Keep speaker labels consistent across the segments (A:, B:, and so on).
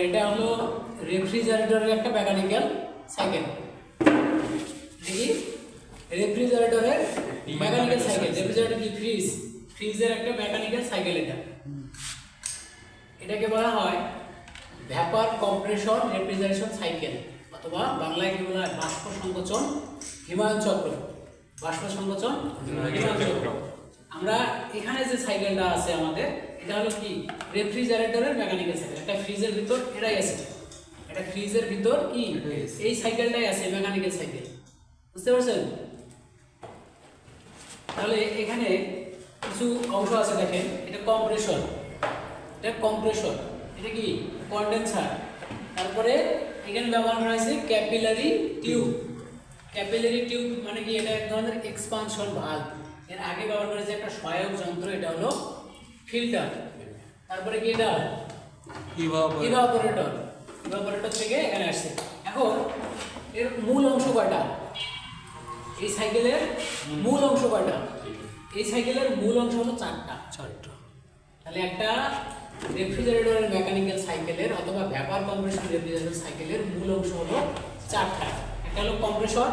A: এটা হলো রেফ্রিজারেটরের একটা মেকানিক্যাল সাইকেল। দেখি রেফ্রিজারেটরের মেকানিক্যাল সাইকেল। রেফ্রিজারেটর কি? ফ্রিজের একটা মেকানিক্যাল সাইকেল। এটাকে বলা হয় ভ্যাপার কম্প্রেশন রেফ্রিজারেশন সাইকেল, অথবা বাংলায় কি বলা হয়? বাষ্প সংকোচন হিমায়ন চক্র। বাষ্প সংকোচন হিমায়ন চক্র। আমরা এখানে যে সাইকেলটা আছে আমাদের, এটা হলো কি? রেফ্রিজারেটরের মেকানিক্যাল সাইকেল। একটা ফ্রিজের ভিতর এটাই আছে, এটা ফ্রিজের ভিতর কি এই সাইকেলটাই আছে, মেকানিক্যাল সাইকেল। বুঝতে পারছেন? তাহলে এখানে কিছু অংশ আছে, দেখেন। এটা কম্প্রেসর, এটা কম্প্রেসর, এটা কি? কন্ডেন্সার। তারপরে এখানে ব্যবহার করা হয়েছে ক্যাপিলারি টিউব। ক্যাপিলারি টিউব মানে কি? এটা এক ধরনের এক্সপানশন ভালভ। এর আগে ব্যবহার করেছে একটা সহায়ক যন্ত্র, এটা হলো ফিল্টার। তারপরে কি? এটা ইভাপোরেটর। ইভাপোরেটর থেকে এখানে আসছে। এখন এর মূল অংশ কয়টা? এই সাইকেলের মূল অংশ কয়টা? এই সাইকেলের মূল অংশ হলো চারটা। তাহলে একটা রেফ্রিজারেটরের মেকানিক্যাল সাইকেলের অথবা ভ্যাপার কম্প্রেশন রেফ্রিজারেটর সাইকেলের মূল অংশ হলো চারটা। একটা হলো কম্প্রেসর,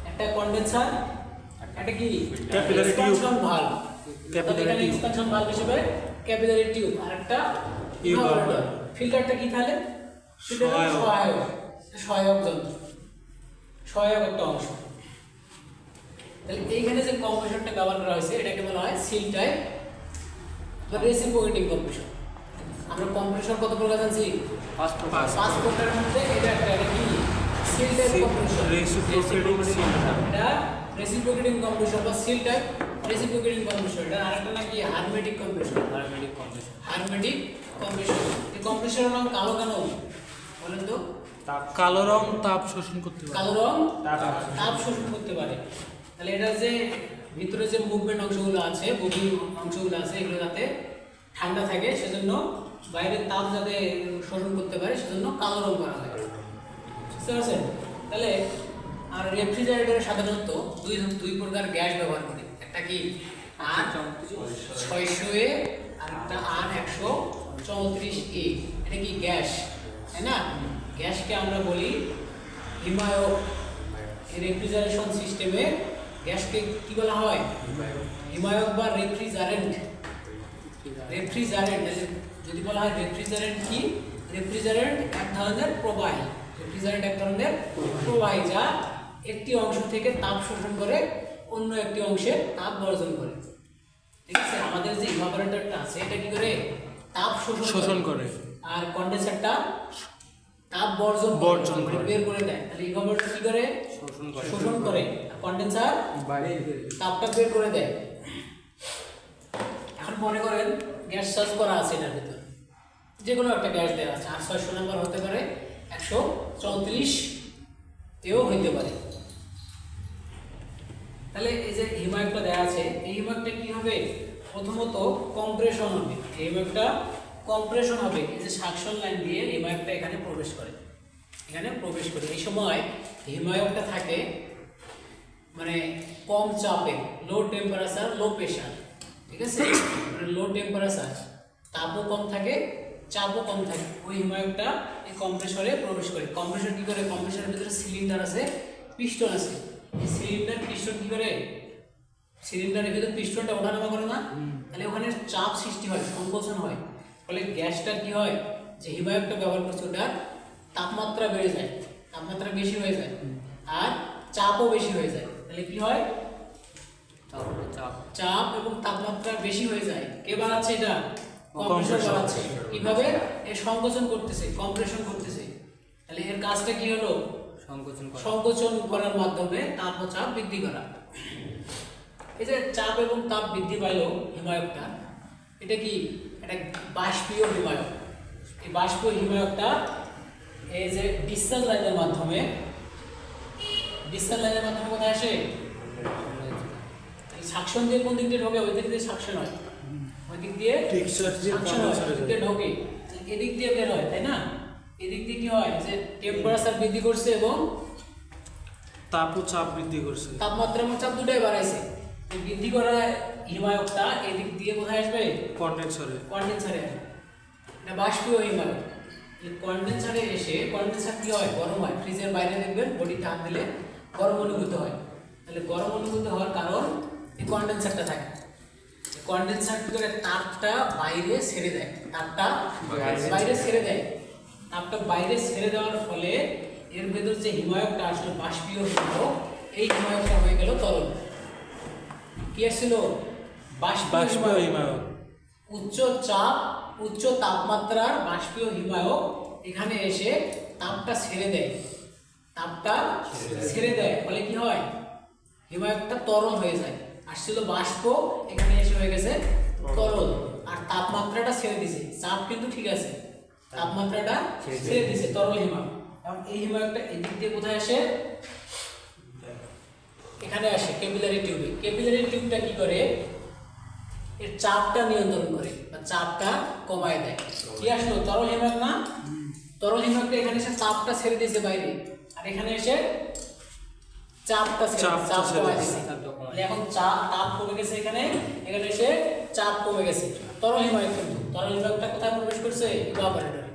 A: একটা কন্ডেন্সার, একটা কি? Expansion valve. এখানে এক্সপানশন ভালভ হিসেবে ক্যাপিলারি টিউব, আর একটা ইভাপোরেটর। ফিল্টারটা কি তাহলে? সহায়ক যন্ত্র, সহায়ক একটা অংশ। তাহলে এইখানে যে কম্প্রেসরটা ব্যবহার করা হয়েছে, এটাকে বলা হয় সিল টাইপ বা রেসিপ্রোকেটিং কম্প্রেসর। আমরা কম্প্রেসর কত প্রকার জানছি? 5 প্রকারের মধ্যে এটা একটা, এটা কি? Seal type compressor. এটা রেসিপ্রোকেটিং কম্প্রেসর বা সিল টাইপ রেসিপ্রোকেটিং কম্প্রেসর। এটা আরেকটা নাকি হারমেটিক কম্প্রেসর। Hermetic compressor. এই কম্প্রেসরের নাম কালো কেন বলেন তো?
B: কালো রং তাপ শোষণ করতে পারে।
A: কালো রং তাপ শোষণ করতে পারে। তাহলে এটা যে ভিতরে যে মুভমেন্ট অংশগুলো আছে, গভীর অংশগুলো আছে, এগুলো যাতে ঠান্ডা থাকে, সেজন্য বাইরের তাপ যাতে শোষণ করতে পারে, সেজন্য কালো রং করা হয়। বুঝতে পারছেন? তাহলে আর রেফ্রিজারেটরে সাধারণত দুই প্রকার গ্যাস ব্যবহার করে। একটা কি? R600A আর একটা R134A। এটা কি? গ্যাস, তাই না? গ্যাসকে আমরা বলি হিমায়ক। এই রেফ্রিজারেশন সিস্টেমে গ্যাসকে কি বলা হয়? হিমায়ক বা রেফ্রিজারেন্ট। রেফ্রিজারেন্ট যদি বলা হয় রেফ্রিজারেন্ট কি? রেফ্রিজারেন্ট এক ধরনের প্রবাহী। রেফ্রিজারেন্ট এক ধরনের প্রবাহী যা একটি অংশ থেকে তাপ শোষণ করে অন্য একটি অংশে তাপ বর্জন করে। ঠিক আছে? আমাদের যে ইভাপোরেটরটা আছে, এটা কি করে? তাপ শোষণ করে। আর কন্ডেন্সারটা তাপ বর্জন করে বের করে দেয়। তাহলে ইভাপোরেটর কি করে? শোষণ করে। আর কন্ডেন্সার তাপটা বের করে দেয়। এখন মনে করেন গ্যাস চার্জ করা আছে এটার ভিতর, যে কোনো একটা গ্যাস দেওয়া আছে, 600 নাম্বার হতে পারে, 134 এও হইতে পারে। তাহলে এই যে হিমায়কটা দেওয়া আছে, এই হিমায়কটা কি হবে? প্রথমত কম্প্রেশন হবে। এই হিমায়কটা কম্প্রেশন হবে। এই যে সাকশন লাইন দিয়ে হিমায়কটা এখানে প্রবেশ করে, এই সময় হিমায়কটা থাকে মানে কম চাপে, লো টেম্পারেচার লো প্রেশার। ঠিক আছে? মানে লো টেম্পারেচার, তাপও কম থাকে, চাপও কম থাকে। ওই হিমায়কটা এই কম্প্রেসরে প্রবেশ করে। কম্প্রেসর কি করে? কম্প্রেসরের ভিতরে সিলিন্ডার আছে, পিস্টন আছে। এই সিলিন্ডার পিস্টন কি করে? সিলিন্ডারের ভিতরে পিস্টনটা ওঠানামা করে না? তাহলে ওখানে চাপ সৃষ্টি হয়, সংকোচন হয়। ফলে গ্যাসটা কি হয়? যে হিমায়কটা ব্যবহার করছে, ওটার তাপমাত্রা বেড়ে যায়, তাপমাত্রা বেশি হয়ে যায়, আর চাপও বেশি হয়ে যায়। তাহলে কি হয়? চাপ এবং তাপমাত্রা বেশি হয়ে যায়। কে বাড়াচ্ছে? এটা কম্প্রেসর বাড়াচ্ছে। কিভাবে? এর সংকোচন করতেছে, কম্প্রেশন করতেছে। তাহলে এর কাজটা কি হলো? সংকোচন করার মাধ্যমে তাপ ও চাপ বৃদ্ধি করা। এই যে চাপ এবং তাপ বৃদ্ধি পাইল হিমায়কটা, এটা কি? এটা বাষ্পীয় হিমায়ক। এই বাষ্পীয় হিমায়কটা এই যে ডিসচার্জ লাইনের মাধ্যমে কোথায় আসে? সাকশন দিয়ে কোন দিক দিয়ে ঢোকে? ওই দিক দিয়ে সাকশন হয়, ওই দিক দিয়ে ঢোকে, এদিক দিয়ে বের হয়, তাই না? এদিক দিয়ে কি হয়? যে টেম্পারেচার বৃদ্ধি করছে এবং
B: তাপ ও চাপ বৃদ্ধি করছে,
A: তাপমাত্রা এবং চাপ দুটাই বাড়াইছে। এই বৃদ্ধি করা হিমায়কটা এদিক দিয়ে কোথায় আসবে?
B: কন্ডেন্সারে
A: আসবে। এটা বাষ্পীয় হিমায়ক। কন্ডেন্সারে এসে কন্ডেন্সার কি হয়, গরম হয়। ফ্রিজের বাইরে দেখবেন বডিতে হাত দিলে গরম অনুভূত হয়। তাহলে গরম অনুভূত হওয়ার কারণ এই কন্ডেন্সারটা থাকে। কন্ডেন্সার কি করে, তাপটা বাইরে ছেড়ে দেয়, তাপটা বাইরে ছেড়ে দেয়। তাপটা বাইরে ছেড়ে দেওয়ার ফলে এর ভেতর যে হিমায়কটা আসলে বাষ্পীয় হলো, এই হিমায়কটা হয়ে গেল তরল। কি আসছিল, বাষ্পীয়
B: হিমায়ক।
A: উচ্চ চাপ উচ্চ তাপমাত্রার বাষ্পীয় হিমায়ক এখানে এসে তাপটা ছেড়ে দেয়, তাপটা ছেড়ে দেয়, ফলে কি হয়, হিমায়কটা তরল হয়ে যায়। আসছিল বাষ্প, এখানে এসে হয়ে গেছে তরল। আর তাপমাত্রাটা ছেড়ে দিছে, চাপ কিন্তু ঠিক আছে, তাপমাত্রাটা ছেড়ে দিছে, তরল হিমায়ক। এবং এই হিমায়কটা এদিক দিয়ে কোথায় আসে, এখানে আসে ক্যাপিলারি টিউবে। ক্যাপিলারি টিউবটা কি করে, এর চাপটা নিয়ন্ত্রণ করে বা চাপটা কমায় দেয়। কি আসলো, তরল হিমায়ক না, তরল হিমায়কটা এখানে এসে চাপটা ছেড়ে দিয়েছে বাইরে, আর এখানে এসে চাপটা চাপ কমায় দিয়েছে। এখন তাপ কমে গেছে, এখানে এখানে এসে চাপ কমে গেছে। তরল হিমায়ক, কিন্তু তরল হিমায়কটা কোথায় প্রবেশ করছে, ইভাপোরেটরে।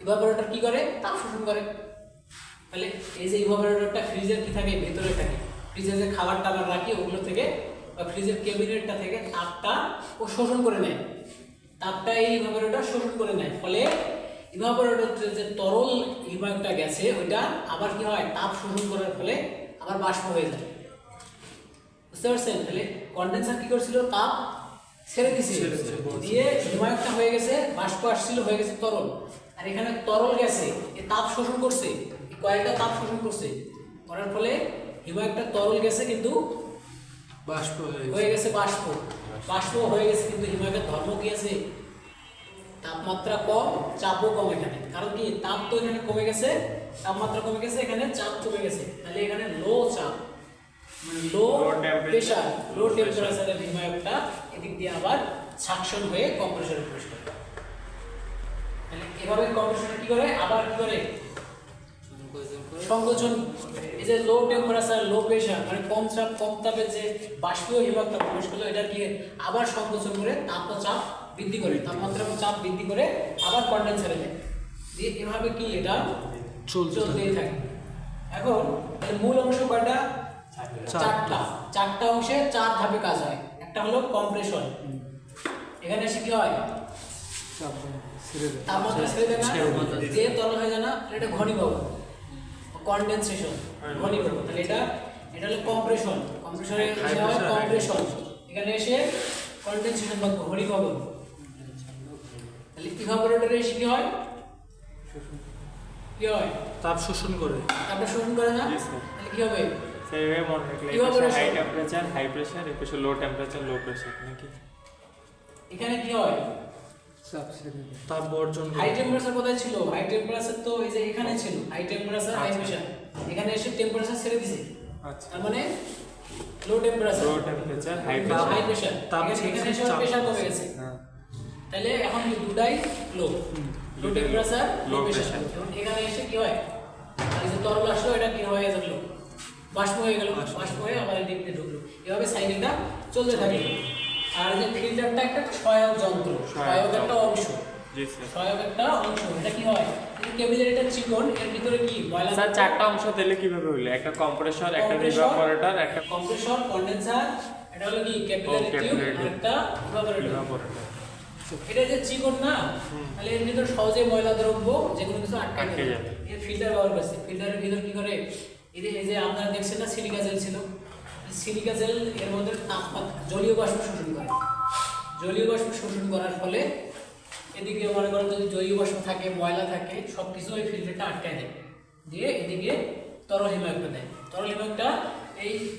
A: ইভাপোরেটর কি করে, তাপ শোষণ করে। তাহলে এই যে ইভাপোরেটরটা ফ্রিজের কি থাকে, ভেতরে থাকে। ফ্রিজে যে খাবার টাবার রাখি ওগুলো থেকে বা ফ্রিজের ক্যাবিনেটটা থেকে তাপটা ও শোষণ করে নেয়, তাপটা এই ইভাপোরেটর শোষণ করে নেয়। ফলে ইভাপোরেটর যে তরল হিমায়কটা গেছে ওইটা আবার কি হয়, তাপ শোষণ করার ফলে আবার বাষ্প হয়ে যায়। বুঝতে পারছেন? তাহলে কন্ডেন্সার কি করছিল, তাপ ছেড়ে দিছে, দিয়ে হিমায়কটা হয়ে গেছে বাষ্প, আসছিল হয়ে গেছে তরল। আর এখানে তরল গেছে, এ তাপ শোষণ করছে, এই কয়েলটা তাপ শোষণ করছে, করার ফলে হিমায়কটা তরল গেছে কিন্তু
B: বাষ্প
A: হয়ে গেছে বাষ্প, বাষ্প হয়ে গেছে। কিন্তু হিমায়কের ধর্ম কি আছে, তাপমাত্রা কম, চাপও কম। এখানে কারণ কি, তাপ তো এখানে কমে গেছে, তাপমাত্রা কমে গেছে, এখানে চাপ কমে গেছে। তাহলে এখানে লো চাপ, মানে লো প্রেসার, লো টেম্পারেচারের হিমায়কটা এদিক দিয়ে আবার সাকশন হয়ে কম্প্রেসরে প্রবেশ করে। তাহলে এভাবে কম্প্রেসরে কি করে, আবার কি করে, সংকোচন। এই যে লো টেম্পারেচার লো প্রেসার, মানে কম চাপ কম তাপে যে বাষ্পীয় হিমায়কটা প্রবেশ করলো, এটা কি আবার সংকোচন করে তাপ ও চাপ বৃদ্ধি করে, তাপমাত্রা ও চাপ বৃদ্ধি করে আবার কন্ডেন্সারে যায়। দিয়ে এভাবে কি এটা চলতেই থাকে। এখন মূল অংশ কয়টা, চারটা অংশে 4 ধাপে কাজ হয়। একটা হলো কম্প্রেশন, এখানে এসে কি হয়, তাপমাত্রা ছেড়ে দেয় না, যে তরল হয়ে যায় না, এটা ঘনীভবন, কনডেনসেশন, ঘনীভবন। তাহলে এটা হলো কম্প্রেশন, কম্প্রেশনে এসে হয় কম্প্রেশন, এখানে এসে কনডেনসেশন বা ঘনীভবন। তাহলে ইভাপোরেটরে এসে কি হয়, কি হয়,
B: তাপ শোষণ করে,
A: তাপটা শোষণ করে না। তাহলে কি হবে,
C: হাই টেম্পারেচার হাই প্রেসার, এপাশে লো টেম্পারেচার লো প্রেসার নাকি,
A: এখানে কি হয়,
B: তাপ বর্জন
A: হাই টেম্পারেচার কোথায় ছিল, হাই টেম্পারেচার তো এই যে এখানে ছিল, হাই টেম্পারেচার হাই প্রেসার, এখানে এসে টেম্পারেচার ছেড়ে দিছে।
C: আচ্ছা,
A: তার মানে লো টেম্পারেচার
C: হাই
A: প্রেসার,
B: তাপ
A: এখানে এসে প্রেসার কমে গেছে।
C: হ্যাঁ,
A: তাহলে এখন দুটাই লো, লো টেম্পারেচার লো
C: low
A: প্রেসার।
C: pressure।
A: এবং এখানে এসে কি হয়, আর এই যে তরল আসলো, এটা কি হয়ে গেল, বাষ্প হয়ে গেল, বাষ্প হয়ে আবার এদিক দিয়ে ঢুকলো। এভাবে সাইকেলটা চলতে থাকে। আর যে ফিল্টারটা একটা সহায়ক যন্ত্র, সহায়ক একটা অংশ,
C: জি স্যার।
A: সহায়ক একটা অংশ। এটা কি হয়, কেবিলের এটা চিকন, এর ভিতরে কি ময়লা,
C: স্যার চারটা অংশ দিলে কিভাবে হইলো, একটা কম্প্রেসর, একটা ইভাপোরেটর, একটা
A: কম্প্রেসর, কন্ডেন্সার, এটা হলো কি ক্যাপিলারি টিউব, আর একটা ইভাপোরেটর।
C: ইভাপোরেটর।
A: এটা যে চিকন না, তাহলে এর ভিতর সহজে ময়লা দ্রব্য যেগুলো কিছু আটকে
C: আটকে
A: যাবে।
C: যাবে।
A: এর ফিল্টার ব্যবহার করছে, ফিল্টারের ভিতর কি করে, এই যে আপনারা দেখছেন না সিলিকা জেল ছিল, সিলিকা জেল এর মধ্যে তাপমাত্রা জলীয় বাষ্প শোষণ করে, জলীয় বাষ্প শোষণ করার ফলে এদিকে মনে করেন যদি জলীয় বাষ্প থাকে, ময়লা থাকে, সব কিছু ওই ফিল্টারটা আটকে দেয়, দিয়ে এদিকে তরল হিমায়কটা দেয়। তরল হিমায়কটা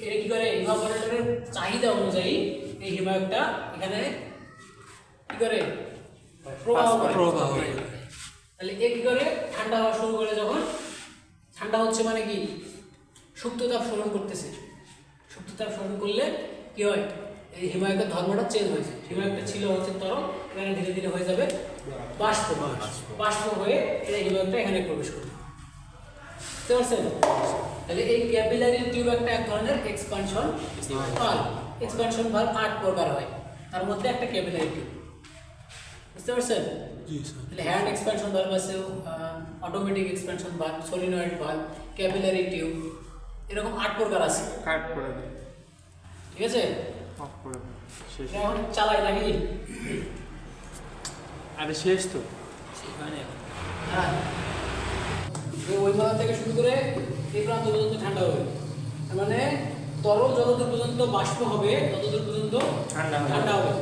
A: এটা কি করে, ইভাপোরেটরের চাহিদা অনুযায়ী এই হিমায়কটা এখানে কি করে, প্রবাহ করে। তাহলে এ কি করে, ঠান্ডা হওয়া শুরু করে, যখন ঠান্ডা হচ্ছে মানে কি, সুপ্ত তাপ শোষণ করতেছে, সুপ্ত তাপ শোষণ করলে কি হয়, এই হিমায়কের ধর্মটা চেঞ্জ হয়েছে। হিমায়কটা ছিল হচ্ছে তরল, এখানে ধীরে ধীরে হয়ে যাবে বাষ্প, বাষ্প হয়ে এই হিমায়কটা এখানে প্রবেশ করবে। বুঝতে পারছেন? তাহলে এই ক্যাপিলারি টিউব একটা এক ধরনের এক্সপানশন ভালভ। এক্সপানশন ভালভ 8 প্রকার হয়, তার মধ্যে একটা ক্যাপিলারি টিউব। বুঝতে পারছেন?
B: জি স্যার।
A: তাহলে হ্যান্ড এক্সপ্যানশন ভালভ আছে, automatic expansion valve, solenoid valve, capillary tube, এরকম 8 প্রকার আছে।
C: কাট করে দিই,
A: ঠিক আছে,
C: অফ করে দিই, শেষ।
A: এটা এখন চালাই নাকি?
C: আরে শেষ তো।
A: সেখানে হ্যাঁ, ওই মাথা থেকে শুরু করে এই প্রান্ত পর্যন্ত ঠান্ডা হবে। তার মানে তরল যতদূর পর্যন্ত বাষ্প হবে ততদূর পর্যন্ত
C: ঠান্ডা হবে।
A: ঠান্ডা হবে।